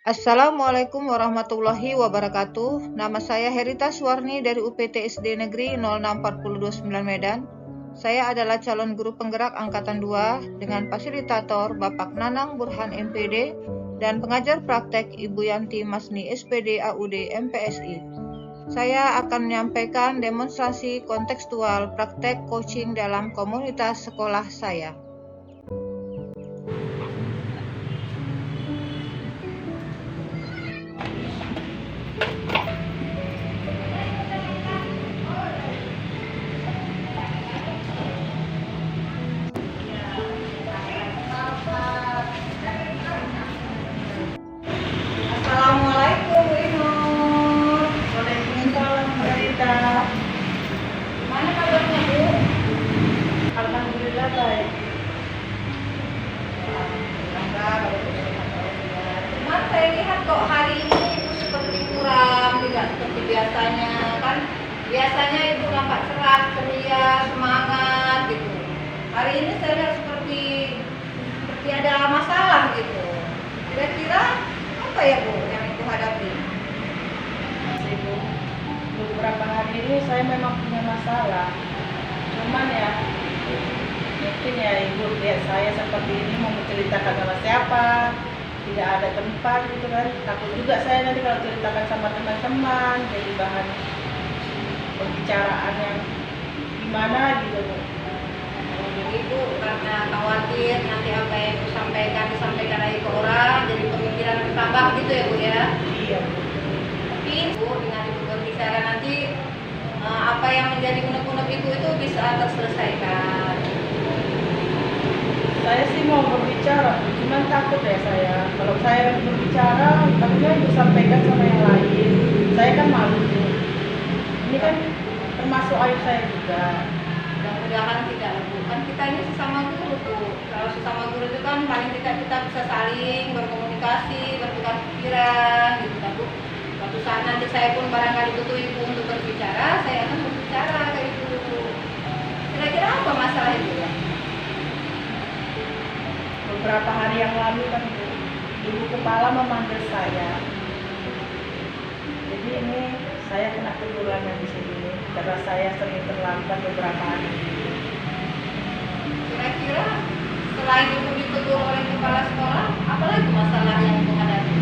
Assalamualaikum warahmatullahi wabarakatuh. Nama saya Herita Suwarni dari UPT SD Negeri 06429 Medan. Saya adalah calon guru penggerak Angkatan 2 dengan fasilitator Bapak Nanang Burhan MPD dan pengajar praktek Ibu Yanti Masni SPD AUD MPSI. Saya akan menyampaikan demonstrasi kontekstual praktek coaching dalam komunitas sekolah saya. Assalamualaikum Bu Inul. Waalaikumsalam Mbak Rita. Gimana kabarnya Bu? Alhamdulillah baik. Cuman saya lihat kok hari ini Ibu seperti kurang, tidak seperti biasanya kan. Biasanya Ibu nampak cerah, ceria, semangat gitu. Hari ini saya lihat seperti ada masalah gitu. Kira-kira apa ya Bu yang Ibu hadapi? Ibu, beberapa hari ini saya memang punya masalah. Cuman ya, mungkin ya Ibu lihat saya seperti ini mau menceritakan sama siapa, tidak ada tempat gitu kan. Takut juga saya nanti kalau ceritakan sama teman-teman jadi bahan pembicaraan yang gimana gitu Bu. Jadi Bu, karena khawatir nanti apa yang Ibu disampaikan lagi ke orang, jadi pemikiran bertambah gitu ya Bu ya. Iya Bu. Tapi Bu, dengan Ibu berbicara nanti apa yang menjadi unek-unek Ibu itu bisa terselesaikan. Saya sih mau berbicara, cuman takut ya saya. Kalau saya berbicara, takutnya Ibu sampaikan sama yang lain. Saya kan malu Bu. Ini kan termasuk aib saya juga. Mudah-mudahan tidak Bu. Kan kita ini sesama guru tuh. Kalau sesama guru itu kan paling tidak kita bisa saling berkomunikasi, bertukar pikiran gitu kan Bu. Suatu saat nanti saya pun barangkali butuh Ibu untuk berbicara, saya akan berbicara ke Ibu. Kira-kira apa masalah Ibu ya? Beberapa hari yang lalu kan Bu, ibu kepala memanggil saya. Jadi ini saya kena tegurannya di sini karena saya sering terlambat beberapa hari. Kira-kira selain Ibu ditegur oleh kepala sekolah, apa lagi masalah yang Ibu hadapi?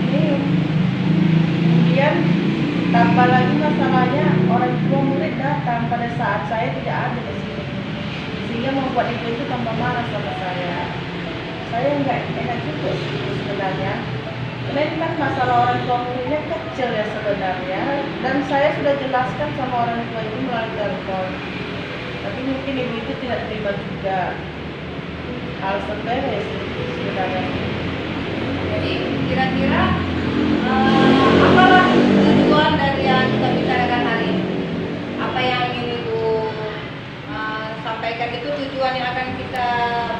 Ini kemudian tambah lagi masalahnya orang tua murid datang pada saat saya tidak ada di sini, sehingga membuat ibu itu tambah marah sama saya. Saya nggak enak juga sih sebenarnya. Karena ini kan masalah orang tua muridnya kecil ya sebenarnya, dan saya sudah jelaskan sama orang tua itu melalui telepon. Tapi mungkin ibu itu tidak terima juga. Hal sepele sih sebenarnya. Jadi kira-kira apalah tujuan dari yang kita bicarakan hari ini? Apa yang ingin Ibu sampaikan itu tujuan yang akan kita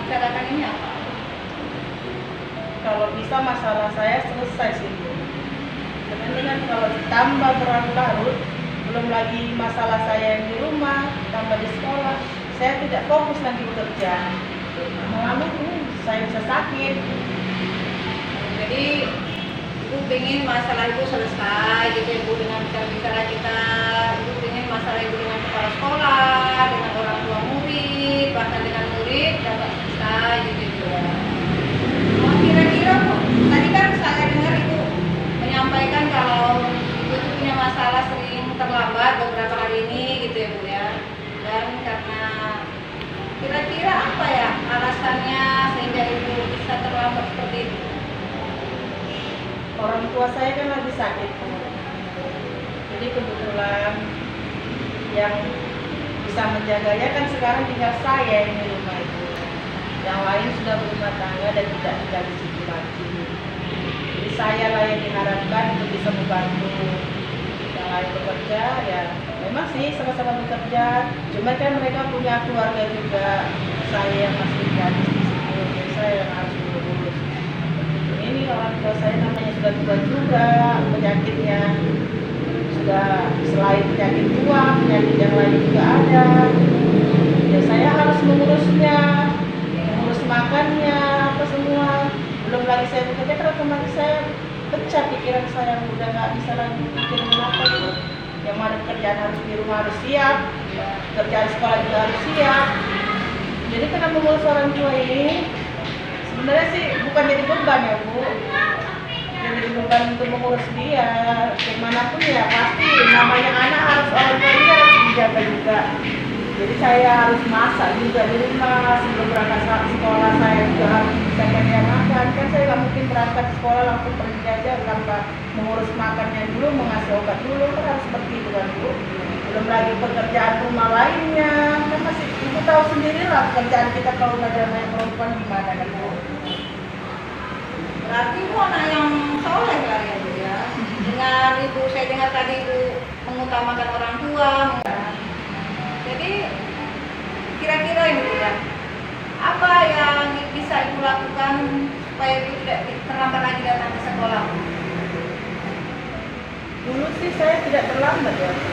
bicarakan ini apa? Kalau bisa masalah saya selesai sih Bu. Karena kan kalau ditambah berlarut-larut, belum lagi masalah saya yang di rumah, tambah di sekolah, saya tidak fokus nanti bekerja. Lama-lama ini saya bisa sakit. Jadi Ibu ingin masalah Ibu selesai gitu Ibu dengan bicara-bicara kita. Ibu ingin masalah Ibu dengan kepala sekolah, dengan orang tua murid, bahkan dengan murid dapat selesai gitu ya. Kira-kira Bu, tadi kan saya dengar Ibu menyampaikan kalau Ibu itu punya masalah sering terlambat beberapa hari ini gitu ya Bu ya. Dan karena kira-kira apa ya alasannya sehingga Ibu bisa terlambat seperti itu? Orang tua saya kan lagi sakit Bu. Jadi kebetulan yang bisa menjaganya kan sekarang tinggal saya yang di rumah itu. Yang lain sudah berumah tangga dan tidak tinggal di situ lagi. Jadi saya lah yang diharapkan untuk bisa membantu. Yang lain bekerja ya memang sih sama-sama bekerja. Cuma kan mereka punya keluarga juga. Saya yang masih gadis di situ, jadi saya yang harus urus. Ini orang tua saya namanya sudah tua juga, penyakitnya sudah selain penyakit tua, penyakit yang lain juga ada. Ya saya harus mengurusnya. makannya apa semua. Belum lagi saya bekerja karena otomatis saya pecah pikiran saya, udah nggak bisa lagi mikirin apa itu. Yang mana kerjaan harus di rumah harus siap, kerjaan sekolah juga harus siap. Jadi karena mengurus orang tua ini sebenarnya sih bukan jadi beban ya Bu, jadi beban untuk mengurus dia. Bagaimanapun ya pasti namanya anak harus orang tuanya harus dijaga juga. Jadi saya harus masak juga di rumah sebelum berangkat sekolah, saya juga harus bisa dia makan. Kan saya nggak mungkin berangkat sekolah langsung pergi aja tanpa mengurus makannya dulu, mengasih obat dulu, kan harus seperti itu kan Bu. Belum lagi pekerjaan rumah lainnya, kan masih Ibu tahu sendiri lah pekerjaan kita kalau udah namanya perempuan gimana kan Bu. Berarti Ibu anak yang soleh lah ya Bu ya. Dengan Ibu, saya dengar tadi Ibu mengutamakan orang tua. Jadi kira-kira Ibu ya, apa yang bisa Ibu lakukan supaya Ibu tidak terlambat lagi datang ke sekolah? Dulu sih saya tidak terlambat ya Bu.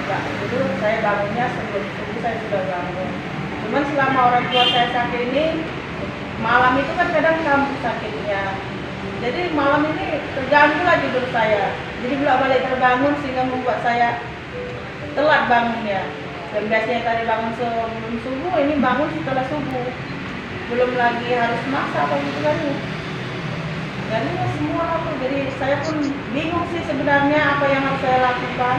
Enggak, dulu saya bangunnya sebelum subuh saya sudah bangun. Cuman selama orang tua saya sakit ini, malam itu kan kadang kambuh sakitnya. Jadi malam ini terganggu lah tidur saya. Jadi bolak-balik terbangun sehingga membuat saya telat bangunnya. Dan biasanya tadi bangun sebelum subuh, ini bangun setelah subuh. Belum lagi harus masak apa gitu kan. Dan ini semua aku. Jadi saya pun bingung sih sebenarnya apa yang harus saya lakukan.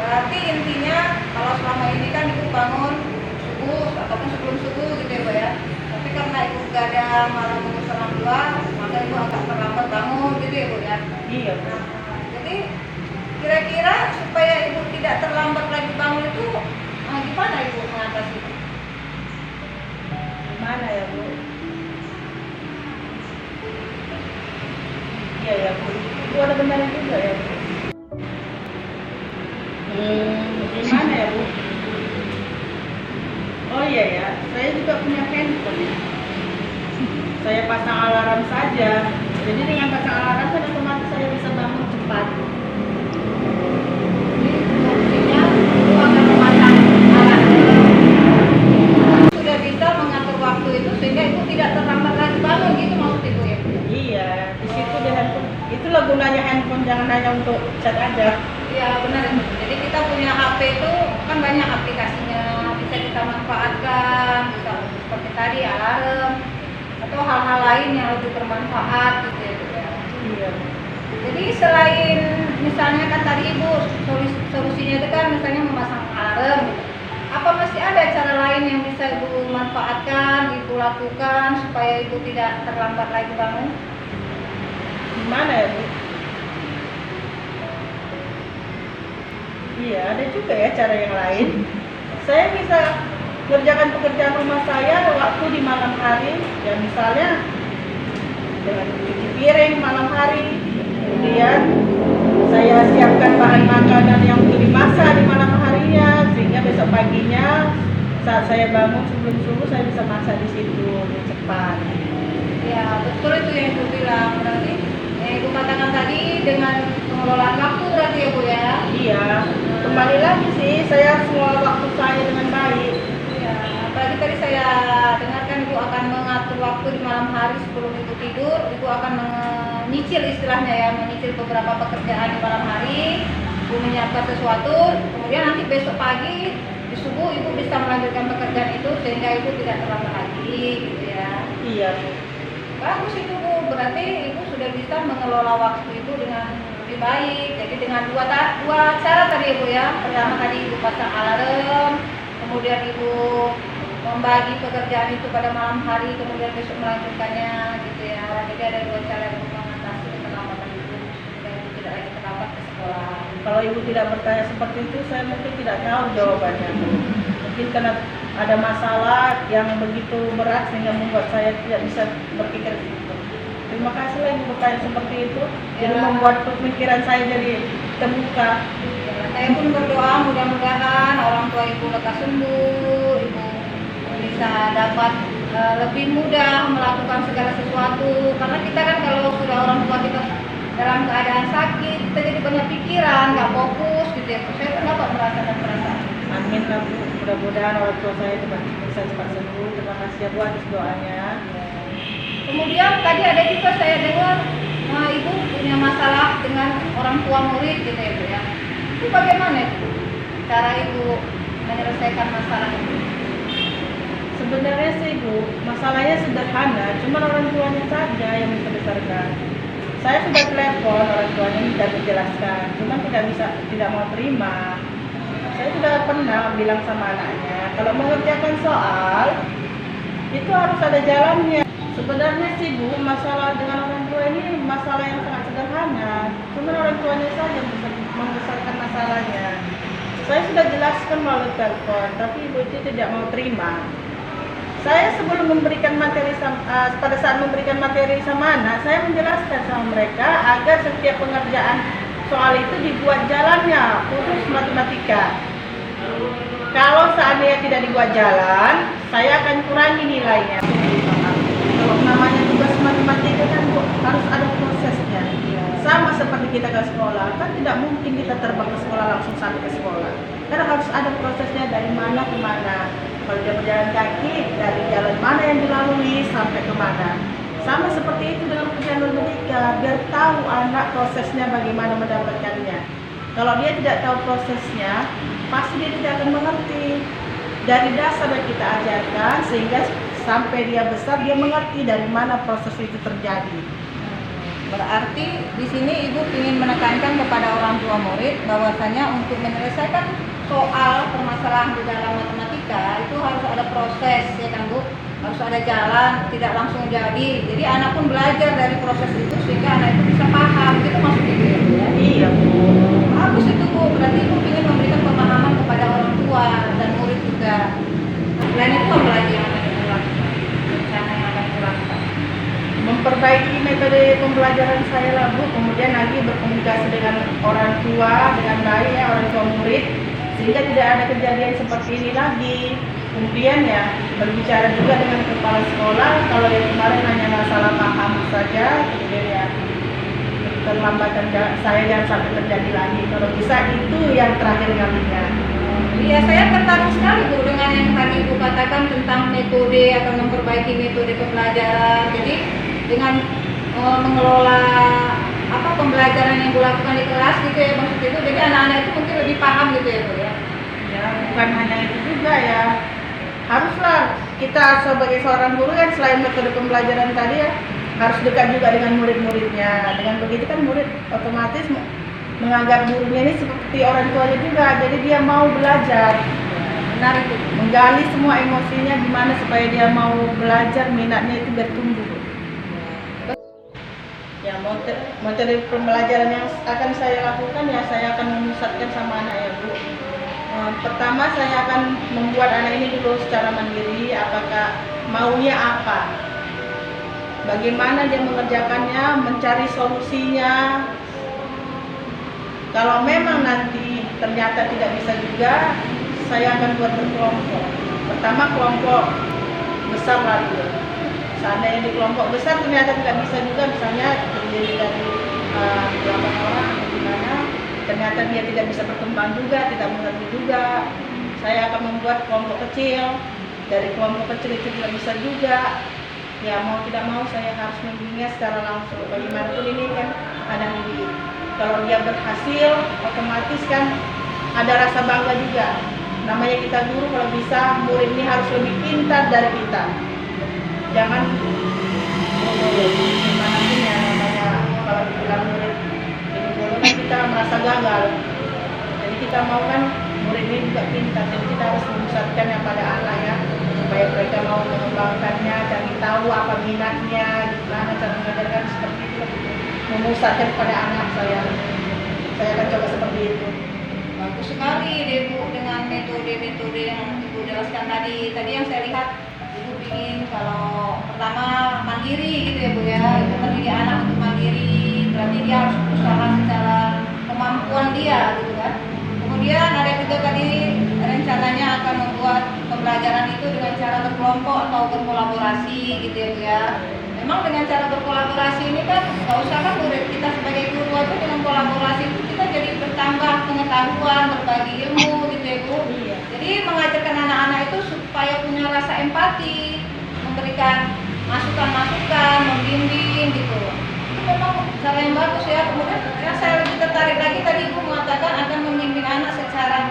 Berarti intinya kalau selama ini kan Ibu bangun subuh ataupun sebelum subuh gitu ya Bu ya. Tapi karena Ibu gadang malam mengurus orang tua, maka Ibu agak terlambat bangun gitu ya Bu ya. Iya. Nah, jadi kira-kira supaya Ibu tidak terlambat lagi bangun itu gimana Ibu mengatasi itu? Gimana ya Bu? Iya ya Bu. Itu ada benar juga ya Bu. Gimana ya Bu? Oh iya ya, saya juga punya handphone ya. Saya pasang alarm saja. Jadi dengan pasang alarm kan otomatis saya bisa bangun cepat. Maksudnya Ibu akan memasang alarm. Sudah bisa mengatur waktu itu sehingga Ibu tidak terlambat lagi bangun gitu maksud Ibu ya? Iya, di situ di handphone. Itulah gunanya handphone, jangan hanya untuk chat aja. Iya benar Ibu. Jadi kita punya HP itu kan banyak aplikasinya, bisa kita manfaatkan, bisa seperti tadi alarm atau hal-hal lain yang lebih bermanfaat gitu ya Bu ya. Iya. Jadi selain misalnya kan tadi Ibu solusinya itu kan misalnya memasang alarm gitu. Apa masih ada cara lain yang bisa Ibu manfaatkan, Ibu lakukan supaya Ibu tidak terlambat lagi bangun? Gimana ya Bu? Iya, ada juga ya cara yang lain. Saya bisa kerjakan pekerjaan rumah saya waktu di malam hari, ya misalnya dengan cuci piring malam hari, kemudian saya siapkan bahan makanan yang untuk dimasak di malam harinya, sehingga besok paginya saat saya bangun sebelum subuh saya bisa masak di situ lebih cepat. Ya betul itu yang Ibu bilang, berarti Ibu katakan tadi dengan pengelolaan waktu berarti ya Bu ya. Iya, kembali lagi sih saya semua waktu saya dengan baik. Ya, apalagi tadi saya dengarkan Ibu akan mengatur waktu di malam hari sebelum Ibu tidur, Ibu akan menyicil istilahnya ya, menyicil beberapa pekerjaan di malam hari, Ibu menyiapkan sesuatu, kemudian nanti besok pagi di subuh Ibu bisa melanjutkan pekerjaan itu sehingga Ibu tidak terlambat lagi gitu ya. Iya. Bagus itu Bu, berarti Ibu sudah bisa mengelola waktu itu dengan lebih baik. Jadi dengan dua cara tadi Ibu ya. Pertama tadi Ibu pasang alarm, kemudian Ibu membagi pekerjaan itu pada malam hari, kemudian besok melanjutkannya gitu ya. Jadi ada dua cara untuk mengatasi keterlambatan Ibu supaya Ibu tidak lagi terlambat ke sekolah. Kalau Ibu tidak bertanya seperti itu, saya mungkin tidak tahu jawabannya. Mungkin karena ada masalah yang begitu berat sehingga membuat saya tidak bisa berpikir gitu. Terima kasih lah Ibu bertanya seperti itu. Jadi membuat pemikiran saya jadi terbuka. Ya, saya pun berdoa mudah-mudahan orang tua Ibu lekas sembuh, Ibu bisa dapat lebih mudah melakukan segala sesuatu. Karena kita kan kalau sudah orang tua kita dalam keadaan sakit, kita jadi banyak pikiran, nggak fokus gitu ya. Saya kan dapat merasakan perasaan. Amin lah Bu. Mudah-mudahan orang tua saya bisa cepat sembuh. Terima kasih ya Bu atas doanya. Kemudian tadi ada juga saya dengar ibu punya masalah dengan orang tua murid gitu ya Bu ya. Itu bagaimana itu cara ibu menyelesaikan masalah itu? Sebenarnya sih Bu, masalahnya sederhana, cuma orang tuanya saja yang membesarkan. Saya sudah telepon orang tuanya minta dijelaskan, cuma tidak mau terima. Saya sudah pernah bilang sama anaknya, kalau mengerjakan soal itu harus ada jalannya. Sebenarnya sih Bu, masalah dengan orang tua ini masalah yang sangat sederhana, cuma orang tuanya saja yang membesarkan masalahnya. Saya sudah jelaskan melalui telepon, tapi ibu itu tidak mau terima. Saya sebelum memberikan materi pada saat memberikan materi sama anak, saya menjelaskan sama mereka agar setiap pengerjaan soal itu dibuat jalannya, khusus matematika. Kalau seandainya tidak dibuat jalan, saya akan kurangi nilainya. Kalau namanya tugas matematika kan harus ada prosesnya. Sama seperti kita ke sekolah, kan tidak mungkin kita terbang ke sekolah langsung sampai ke sekolah. Karena harus ada prosesnya dari mana ke mana. Kalau dia berjalan kaki, dari jalan mana yang dilalui sampai ke mana. Sama seperti itu dengan ujian matematika, biar tahu anak prosesnya bagaimana mendapatkannya. Kalau dia tidak tahu prosesnya, pasti dia tidak akan mengerti. Dari dasar yang kita ajarkan, sehingga sampai dia besar, dia mengerti dari mana proses itu terjadi. Berarti di sini ibu ingin menekankan kepada orang tua murid bahwasanya untuk menyelesaikan soal permasalahan di dalam matematika itu harus ada proses, ya kan Bu? Harus ada jalan, tidak langsung jadi. Jadi anak pun belajar dari proses itu sehingga anak itu bisa paham. Gitu maksud ibu ya? Iya Bu. Bagus itu Bu. Berarti ibu ingin memberikan pemahaman kepada orang tua dan murid juga. Selain itu apa lagi yang akan dilakukan? Rencana yang akan dilakukan? Memperbaiki metode pembelajaran saya lah Bu, kemudian lagi berkomunikasi dengan orang tua dengan baik ya, orang tua murid, sehingga tidak ada kejadian seperti ini lagi. Kemudian ya berbicara juga dengan kepala sekolah, kalau yang kemarin hanya masalah paham saja, kemudian ya terlambatan saya jangan sampai terjadi lagi. Kalau bisa itu yang terakhir kalinya. Iya, saya tertarik sekali Bu dengan yang tadi Ibu katakan tentang metode atau memperbaiki metode pembelajaran. Jadi dengan mengelola pembelajaran yang Ibu lakukan di kelas gitu ya maksud itu. Jadi anak-anak itu mungkin lebih paham gitu ya Bu ya. Ya, bukan hanya itu juga ya. Haruslah kita sebagai seorang guru kan selain metode pembelajaran tadi ya harus dekat juga dengan murid-muridnya. Dengan begitu kan murid otomatis menganggap gurunya ini seperti orang tuanya juga, jadi dia mau belajar. Benar itu. Menggali semua emosinya gimana supaya dia mau belajar, minatnya itu bertumbuh. Ya, materi pembelajaran yang akan saya lakukan ya saya akan memusatkan sama anak ya Bu. Pertama saya akan membuat anak ini dulu secara mandiri, apakah maunya apa, bagaimana dia mengerjakannya, mencari solusinya. Kalau memang nanti ternyata tidak bisa juga, saya akan buat berkelompok. Pertama kelompok besar lagi. Seandainya di kelompok besar ternyata tidak bisa juga, misalnya terdiri dari 8 orang atau gimana, ternyata dia tidak bisa berkembang juga, tidak mengerti juga, saya akan membuat kelompok kecil. Dari kelompok kecil itu tidak bisa juga, ya mau tidak mau saya harus membimbingnya secara langsung. Bagaimanapun ini kan anak didik. Kalau dia berhasil, otomatis kan ada rasa bangga juga. Namanya kita guru, kalau bisa murid ini harus lebih pintar dari kita. Jangan dimanapun ya, namanya kalau dibilang murid ini dulu kan kita merasa gagal. Jadi kita mau kan murid ini juga pintar, jadi kita harus memusatkan yang pada anak ya, supaya mereka mau mengembangkannya, cari tahu apa minatnya, gimana cara mengajarkan seperti itu. Memusatkan pada anak saya akan coba seperti itu. Bagus sekali deh Bu dengan metode-metode yang Ibu jelaskan tadi. Tadi yang saya lihat Ibu ingin kalau pertama mandiri gitu ya Bu ya. Ibu mendidik anak untuk mandiri, berarti dia harus berusaha secara kemampuan dia gitu kan. Kemudian ada juga tadi rencananya akan membuat pembelajaran itu dengan cara berkelompok atau berkolaborasi gitu ya Bu ya. Memang dengan cara berkolaborasi ini kan nggak usah kan murid kita sebagai guru aja dengan kolaborasi itu kita jadi bertambah pengetahuan, berbagi ilmu gitu ya Bu. Iya. Jadi mengajarkan supaya punya rasa empati, memberikan masukan-masukan, membimbing gitu. Itu memang cara yang bagus ya. Kemudian yang saya lebih tertarik lagi tadi Ibu mengatakan akan membimbing anak secara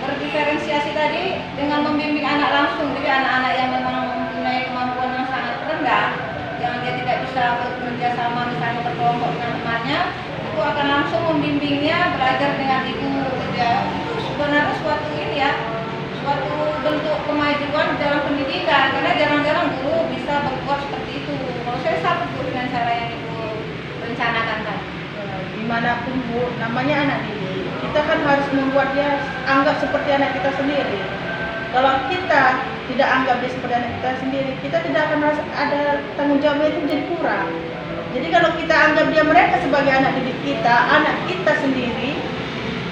berdiferensiasi tadi dengan membimbing anak langsung. Jadi anak-anak yang memang mempunyai kemampuan yang sangat rendah, yang dia tidak bisa bekerja sama misalnya berkelompok dengan temannya, itu akan langsung membimbingnya belajar dengan ibu gitu ya. Itu sebenarnya suatu ini ya, suatu bentuk kemajuan dalam pendidikan, karena jarang-jarang guru bisa berbuat seperti itu. Kalau saya salut Bu dengan cara yang Ibu rencanakan tadi. Dimanapun Bu, namanya anak didik, kita kan harus membuat dia anggap seperti anak kita sendiri. Kalau kita tidak anggap dia seperti anak kita sendiri, kita tidak akan merasa ada tanggung jawabnya, itu jadi kurang. Jadi kalau kita anggap mereka sebagai anak didik kita, anak kita sendiri,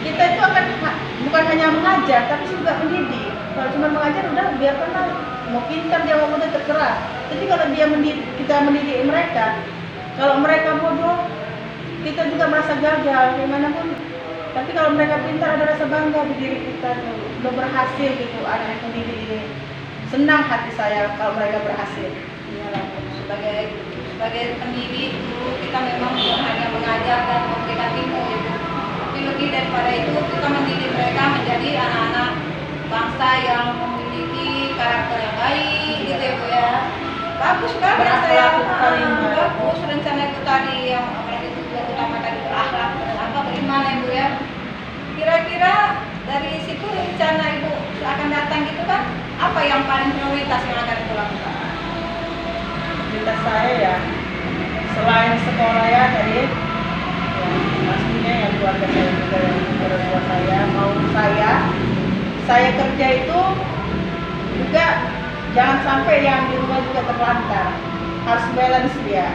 kita itu akan bukan hanya mengajar, tapi juga mendidik. Kalau cuma mengajar udah biarkanlah, mau pintar dia mau mudah terserah. Jadi kalau kita mendidik mereka, kalau mereka bodoh, kita juga merasa gagal bagaimanapun. Tapi kalau mereka pintar, ada rasa bangga di diri kita tuh, udah berhasil gitu anak yang mendidik ini. Senang hati saya kalau mereka berhasil. Iyalah, sebagai pendidik itu kita memang bukan hanya mengajar dan memberikan ilmu gitu. Tapi lebih daripada itu kita mendidik mereka menjadi anak-anak bangsa yang memiliki karakter yang baik gitu ya Bu ya. Bagus kan ya saya bagus rencana itu tadi yang apalagi tujuan utama tadi berakhlak dan apa beriman ya Bu ya. Kira-kira dari situ rencana Ibu akan datang gitu kan, apa yang paling prioritas yang akan Ibu lakukan? Prioritas saya ya, selain sekolah ya tadi, ya, pastinya yang keluarga saya juga yang orang saya mau saya kerja itu juga jangan sampai yang di rumah juga terlantar, harus balance dia.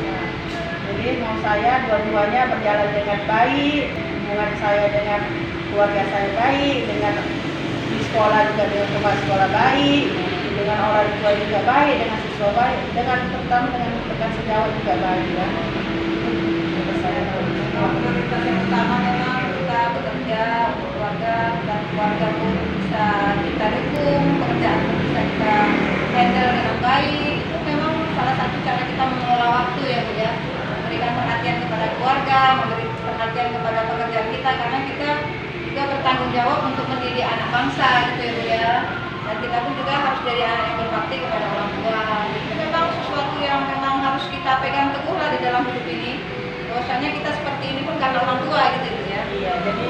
Nah, jadi mau saya dua-duanya berjalan dengan baik, hubungan saya dengan keluarga saya baik, dengan di sekolah juga dengan tempat sekolah baik, dengan orang tua juga baik, dengan siswa baik, dengan terutama dengan rekan sejawat juga baik ya. Prioritas yang utama memang kita bekerja untuk keluarga dan keluarga pun bisa kita dukung, pekerjaan pun bisa kita handle dengan baik. Itu memang salah satu cara kita mengelola waktu ya Bu ya, memberikan perhatian kepada keluarga, memberi perhatian kepada pekerjaan kita, karena kita juga bertanggung jawab untuk mendidik anak bangsa gitu ya Bu ya. Dan kita pun juga harus jadi anak yang berbakti kepada orang tua. Itu memang sesuatu yang memang harus kita pegang teguh lah di dalam hidup ini. Bahwasanya kita seperti ini pun karena orang tua gitu ya. Iya, jadi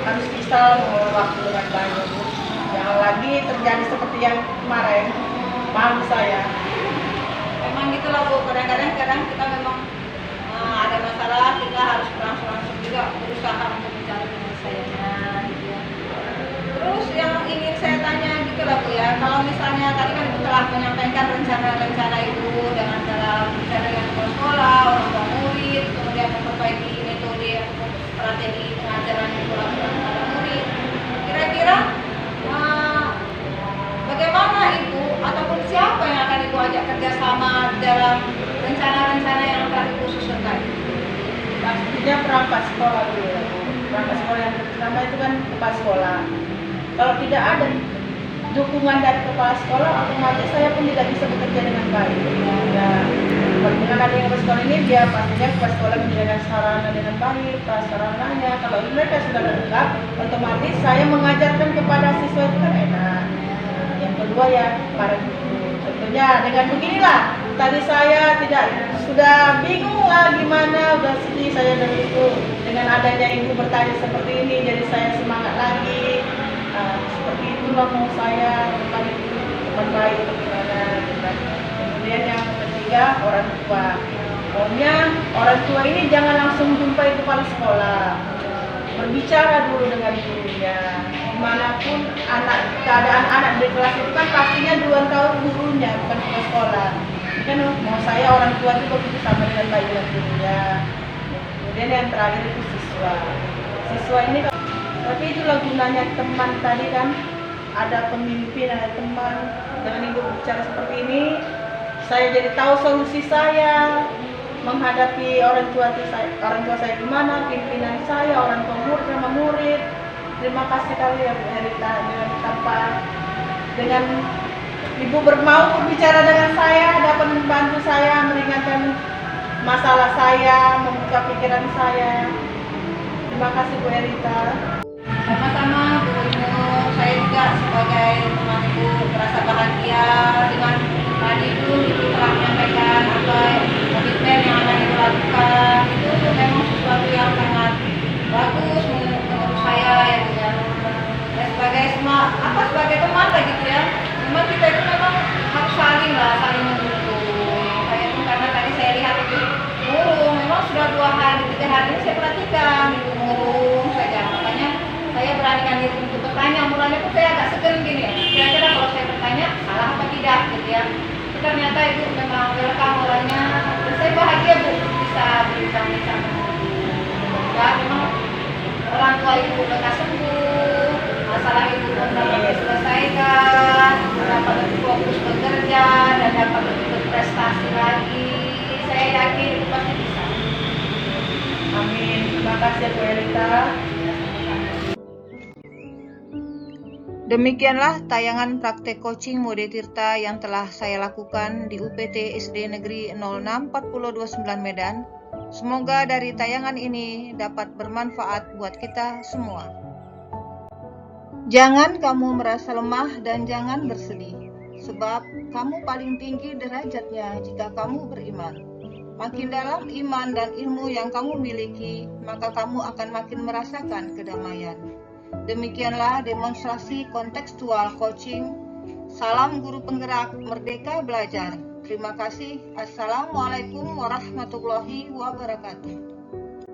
harus bisa mengelola waktu dengan baik. Jangan lagi terjadi seperti yang kemarin. Malu saya. Memang gitulah Bu, kadang-kadang kita memang ada masalah, kita harus langsung juga berusaha untuk mencari penyelesaiannya gitu ya. Terus yang ingin saya tanya gitu lah Bu ya, kalau misalnya tadi kan Ibu telah menyampaikan rencana-rencana Ibu dengan cara bicara dengan kepala sekolah, orang tua murid, kemudian memperbaiki metode untuk strategi pengajaran yang dilakukan kepada murid. Kira-kira bagaimana Ibu ataupun siapa yang akan Ibu ajak kerjasama dalam rencana-rencana yang telah Ibu susun tadi? Pastinya perangkat sekolah dulu ya. Perangkat sekolah yang pertama itu kan kepala sekolah. Kalau tidak ada dukungan dari kepala sekolah, otomatis saya pun tidak bisa bekerja dengan baik. Ya, dengan adanya kepala sekolah ini, dia pastinya kepala sekolah menyediakan sarana dengan baik, prasarananya. Kalau mereka sudah lengkap, otomatis saya mengajarkan kepada siswa itu kan enak. Yang kedua ya, para guru. Tentunya dengan beginilah, tadi saya sudah bingung lah gimana, udah sedih saya dari itu. Dengan adanya Ibu bertanya seperti ini, jadi saya semangat lagi. Seperti itulah mau saya teman baik atau gimana gitu. Kemudian yang ketiga, orang tua. Pokoknya orang tua ini jangan langsung jumpai kepala sekolah, berbicara dulu dengan gurunya. Dimanapun keadaan anak di kelas itu kan pastinya duluan tahu gurunya, bukan kepala sekolah. Kan mau saya orang tua juga bersama dengan baik dengan gurunya. Kemudian yang terakhir itu siswa ini. Tapi itulah gunanya teman tadi kan, ada pemimpin, ada teman. Dengan Ibu bicara seperti ini, saya jadi tahu solusi saya menghadapi orang tua saya gimana, pimpinan saya, orang tua murid sama murid. Terima kasih kali ya Bu Herita, dengan Ibu mau berbicara dengan saya, dapat membantu saya meringankan masalah saya, membuka pikiran saya. Terima kasih Bu Herita. Sama-sama Bu Inu, saya juga sebagai teman Ibu merasa bahagia dengan tadi Ibu telah menyampaikan apa komitmen yang akan Ibu lakukan. Itu memang sesuatu yang sangat bagus menurut saya ya Bu ya. Ya sebagai teman lah gitu ya. Memang kita itu memang harus saling mendukung. Saya pun karena tadi saya lihat itu murung, memang sudah 2 hari, 3 hari ini saya perhatikan itu murung saja. Makanya saya beranikan diri untuk bertanya. Mulanya pun saya agak segan gini ya. Kira-kira kalau saya bertanya salah apa tidak gitu ya. Tapi ternyata Ibu memang welcome orangnya. Dan saya bahagia Bu bisa berbincang-bincang. Ya memang orang tua Ibu lekas sembuh, masalah Ibu dapat diselesaikan, dapat lebih fokus bekerja dan dapat lebih berprestasi lagi. Saya yakin Ibu pasti bisa. Amin. Terima kasih Bu Herita. Demikianlah tayangan praktek coaching Mode Tirta yang telah saya lakukan di UPT SD Negeri 064029 Medan. Semoga dari tayangan ini dapat bermanfaat buat kita semua. Jangan kamu merasa lemah dan jangan bersedih, sebab kamu paling tinggi derajatnya jika kamu beriman. Makin dalam iman dan ilmu yang kamu miliki, maka kamu akan makin merasakan kedamaian. Demikianlah demonstrasi kontekstual coaching. Salam guru penggerak, merdeka belajar. Terima kasih. Assalamualaikum warahmatullahi wabarakatuh.